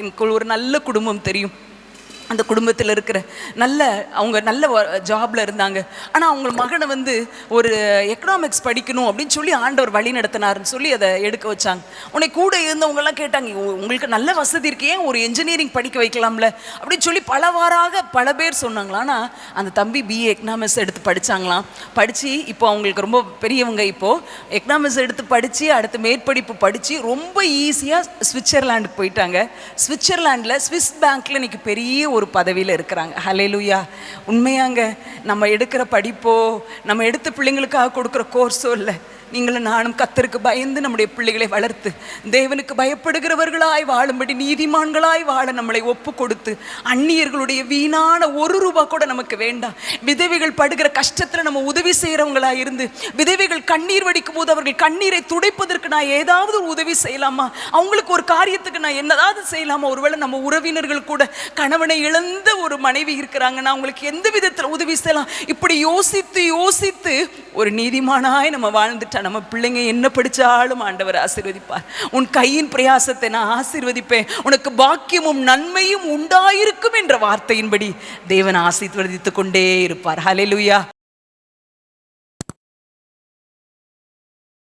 எனக்கு ஒரு நல்ல குடும்பம் தெரியும். அந்த குடும்பத்தில் இருக்கிற அவங்க நல்ல ஜாப்ல இருந்தாங்க. ஆனால் அவங்க மகனை வந்து ஒரு எக்கனாமிக்ஸ் படிக்கணும் அப்படின்னு சொல்லி ஆண்டவர் வழி நடத்தினார்னு சொல்லி அதை எடுக்க வச்சாங்க. உன்னை கூட இருந்தவங்கெல்லாம் கேட்டாங்க, உங்களுக்கு நல்ல வசதி இருக்கு, ஏன் ஒரு என்ஜினியரிங் படிக்க வைக்கலாம்ல அப்படின்னு சொல்லி பல பேர் சொன்னாங்களா. ஆனால் அந்த தம்பி பிஏ எக்கனாமிக்ஸ் எடுத்து படித்தாங்களாம். படித்து இப்போ அவங்களுக்கு ரொம்ப பெரியவங்க. இப்போது எக்கனாமிக்ஸ் எடுத்து படித்து அடுத்து மேற்படிப்பு படித்து ரொம்ப ஈஸியாக சுவிட்சர்லாண்டுக்கு போயிட்டாங்க. சுவிட்சர்லாண்டில் ஸ்விஸ் பேங்க்கில் இன்றைக்கி பெரிய ஒரு பதவியில் இருக்கிறாங்க. ஹல்லேலூயா. உண்மையாங்க, நம்ம எடுக்கிற படிப்போ நம்ம எடுத்த பிள்ளைங்களுக்காக கொடுக்குற கோர்ஸோ இல்லை. நீங்களும் நானும் கர்த்தருக்கு பயந்து நம்முடைய பிள்ளைகளை வளர்த்து தேவனுக்கு பயப்படுகிறவர்களாய் வாழும்படி நீதிமான்களாய் வாழ நம்மளை ஒப்பு கொடுத்து அந்நியர்களுடைய வீணான ஒரு ரூபா கூட நமக்கு வேண்டாம். விதவைகள் படுகிற கஷ்டத்தில் நம்ம உதவி செய்கிறவங்களாக இருந்து விதவைகள் கண்ணீர் வடிக்கும் போது அவர்கள் கண்ணீரை துடைப்பதற்கு நான் ஏதாவது ஒரு உதவி செய்யலாமா, அவங்களுக்கு ஒரு காரியத்துக்கு நான் என்னதாவது செய்யலாமா. ஒருவேளை நம்ம உறவினர்கள் கூட கணவனை இழந்த ஒரு மனைவி இருக்கிறாங்க, நான் அவங்களுக்கு எந்த விதத்தில் உதவி செய்யலாம், இப்படி யோசித்து யோசித்து ஒரு நீதிமானாய் நம்ம வாழ்ந்துட்டா நம்ம பிள்ளைங்க என்ன படிச்சாலும் ஆண்டவர் ஆசீர்வதிப்பார். உன் கையின் பிரயாசத்தை நான் ஆசீர்வதிப்பேன், உனக்கு பாக்கியமும் நன்மையும் உண்டாயிருக்கும் என்ற வார்த்தையின்படி தேவன் ஆசீர்வதித்துக் கொண்டே இருப்பார். ஹல்லேலூயா.